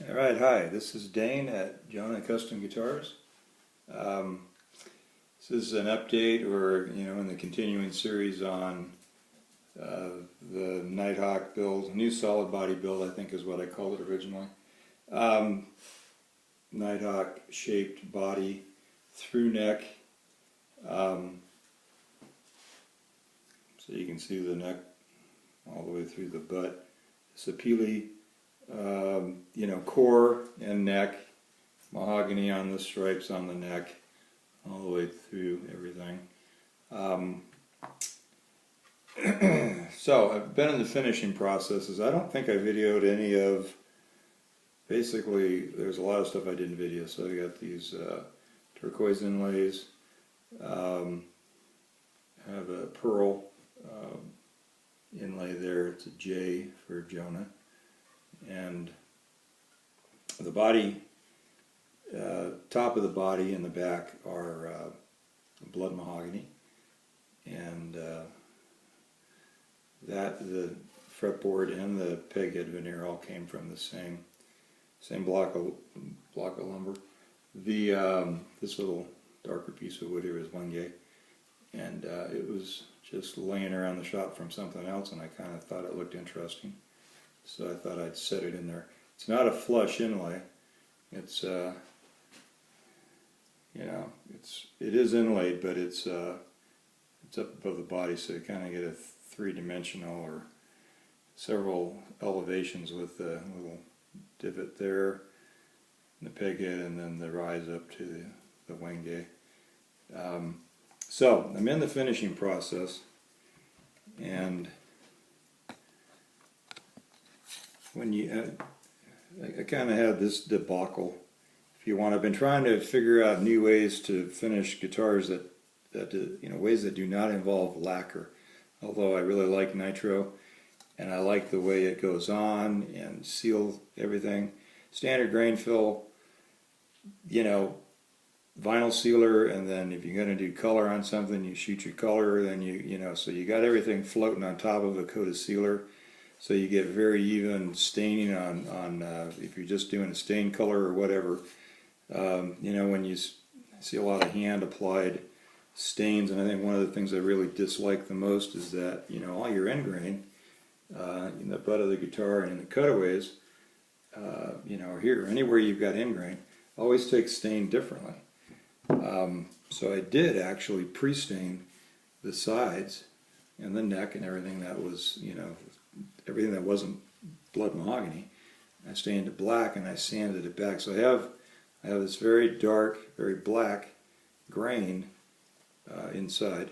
Alright, hi, this is Dane at Jonah Custom Guitars. This is an update, or in the continuing series on the Nighthawk build, new solid body build, I think is what I called it originally. Nighthawk shaped body, through neck, so you can see the neck all the way through the butt. Sapele, core and neck, mahogany on the stripes on the neck, all the way through everything. So I've been in the finishing processes. I don't think I videoed any of, basically there's a lot of stuff I didn't video. So I got these turquoise inlays, I have a pearl inlay there, it's a J for Jonah, and the body, top of the body and the back are blood mahogany, and the fretboard and the peg head veneer all came from the same block of lumber. This little darker piece of wood here is Wenge, and it was just laying around the shop from something else, and I kind of thought it looked interesting, so I thought I'd set it in there. It's not a flush inlay. It's it is inlaid, but it's up above the body, so you kind of get a three-dimensional or several elevations with a little divot there, and the peg head, and then the rise up to the Wenge. So I'm in the finishing process, and when I kind of had this debacle. If you want, I've been trying to figure out new ways to finish guitars that ways that do not involve lacquer. Although I really like nitro, and I like the way it goes on and seal everything. Standard grain fill, vinyl sealer, and then if you're going to do color on something, you shoot your color, then so you got everything floating on top of a coat of sealer. So you get very even staining on if you're just doing a stain color or whatever. When you see a lot of hand applied stains, and I think one of the things I really dislike the most is that all your end grain in the butt of the guitar and in the cutaways, or here, anywhere you've got end grain, always takes stain differently. So I did actually pre-stain the sides and the neck and everything that was, everything that wasn't blood mahogany. I stained it black and I sanded it back. So I have this very dark, very black grain inside,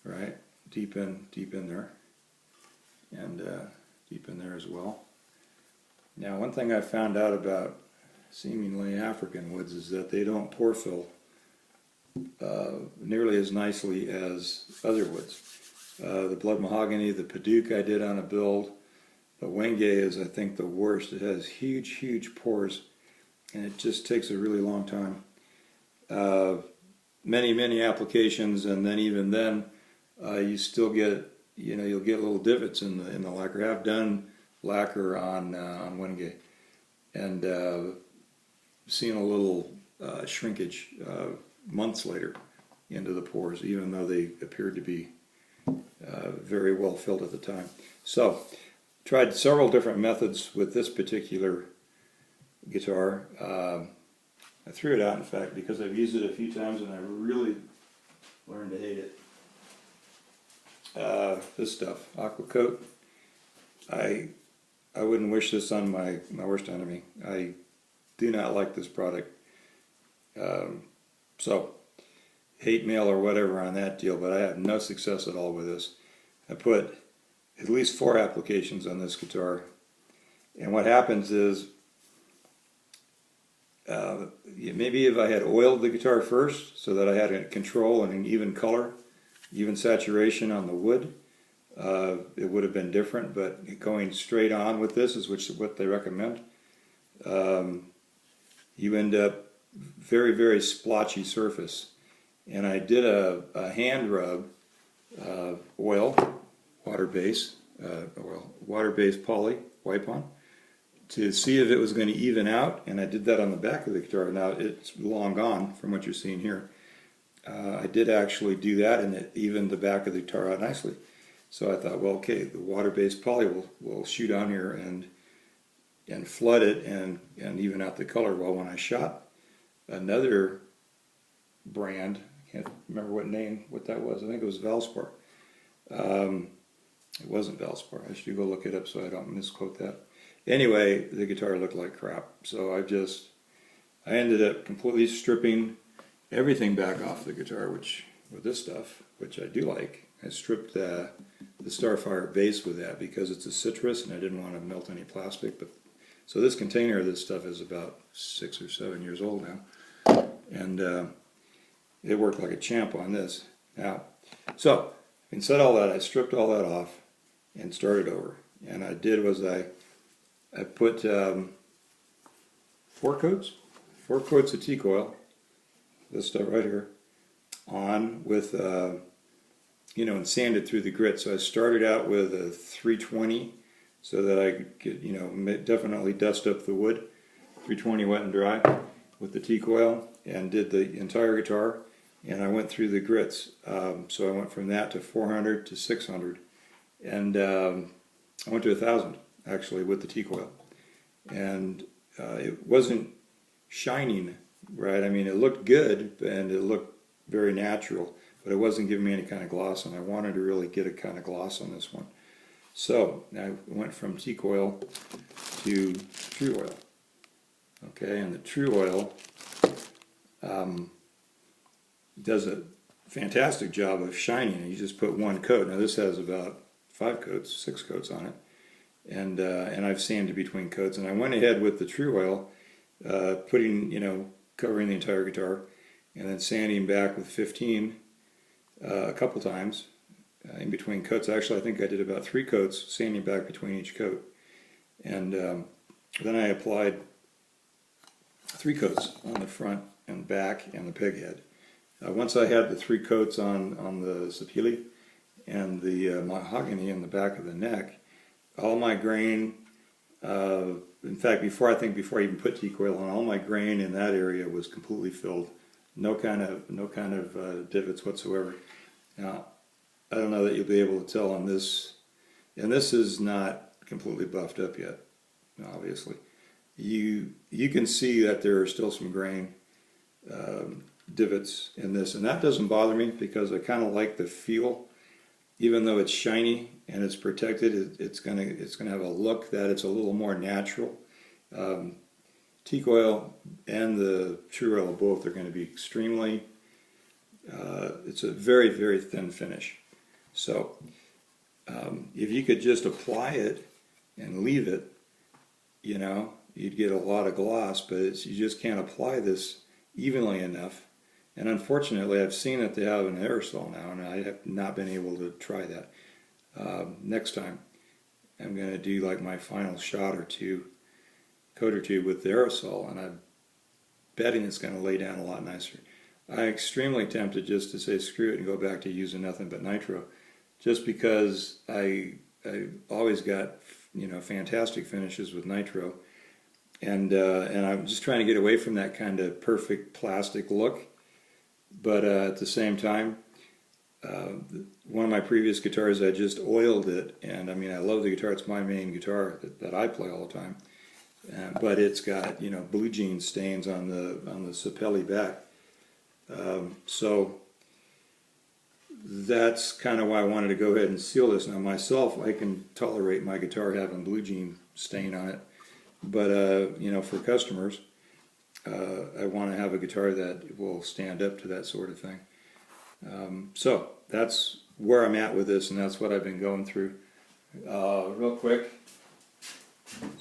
right, deep in there, and deep in there as well. Now, one thing I found out about seemingly African woods is that they don't pore fill nearly as nicely as other woods. The blood mahogany, the Paduke I did on a build, but Wenge is, I think, the worst. It has huge pores, and it just takes a really long time. Many applications, and then even then, you still get, you'll get little divots in the lacquer. I've done lacquer on Wenge, and seen a little shrinkage months later into the pores, even though they appeared to be very well filled at the time. So, tried several different methods with this particular guitar. I threw it out, in fact, because I've used it a few times and I really learned to hate it. This stuff, Aqua Coat. I wouldn't wish this on my worst enemy. I do not like this product. So, hate mail or whatever on that deal, but I have no success at all with this. I put at least 4 applications on this guitar, and what happens is, maybe if I had oiled the guitar first so that I had a control and an even color, even saturation on the wood, it would have been different, but going straight on with this is what they recommend. You end up very splotchy surface. And I did a hand rub oil, water-based poly wipe-on to see if it was going to even out, and I did that on the back of the guitar. Now it's long gone from what you're seeing here. I did actually do that, and it evened the back of the guitar out nicely. So I thought, well, okay, the water-based poly will shoot on here and flood it and even out the color. Well, when I shot another brand, I can't remember what that was. I think it was Valspar. It wasn't Valspar. I should go look it up so I don't misquote that. Anyway, the guitar looked like crap. So I ended up completely stripping everything back off the guitar, with this stuff, which I do like. I stripped the Starfire base with that because it's a citrus and I didn't want to melt any plastic. So this container of this stuff is about 6 or 7 years old now. And it worked like a champ on this. Now, so having said all that, I stripped all that off and started over. And I did was I put 4 coats of teak oil, this stuff right here, on with, and sanded through the grit. So I started out with a 320 so that I could, definitely dust up the wood. 320 wet and dry with the teak oil, and did the entire guitar. And I went through the grits. So I went from that to 400 to 600. And I went to 1,000 actually with the teak oil. And it wasn't shining, right? I mean, it looked good and it looked very natural, but it wasn't giving me any kind of gloss, and I wanted to really get a kind of gloss on this one. So I went from teak oil to true oil. Okay, and the true oil does a fantastic job of shining. You just put 1 coat. Now this has about 5 coats, 6 coats on it, and I've sanded between coats. And I went ahead with the true oil, covering the entire guitar, and then sanding back with 15 a couple times in between coats. Actually, I think I did about 3 coats, sanding back between each coat, and then I applied 3 coats on the front and back and the peg head. Once I had the 3 coats on the sapele and the mahogany in the back of the neck, all my grain, in fact, before I even put teak oil on, all my grain in that area was completely filled. No kind of divots whatsoever. Now, I don't know that you'll be able to tell on this, and this is not completely buffed up yet, obviously. You can see that there are still some grain divots in this, and that doesn't bother me because I kind of like the feel. Even though it's shiny and it's protected, it's gonna have a look that it's a little more natural. Teak oil and the true oil both are going to be extremely, it's a very, very thin finish. So if you could just apply it and leave it, you'd get a lot of gloss, but you just can't apply this evenly enough. And unfortunately, I've seen that they have an aerosol now, and I have not been able to try that. Next time, I'm going to do like my final shot or two, coat or two with the aerosol, and I'm betting it's going to lay down a lot nicer. I'm extremely tempted just to say screw it and go back to using nothing but nitro, just because I always got fantastic finishes with nitro, and I'm just trying to get away from that kind of perfect plastic look. But at the same time, one of my previous guitars, I just oiled it, and I mean, I love the guitar. It's my main guitar that I play all the time. But it's got blue jean stains on the sapele back. So that's kind of why I wanted to go ahead and seal this. Now myself, I can tolerate my guitar having blue jean stain on it, but for customers, I want to have a guitar that will stand up to that sort of thing. So that's where I'm at with this, and that's what I've been going through. Real quick,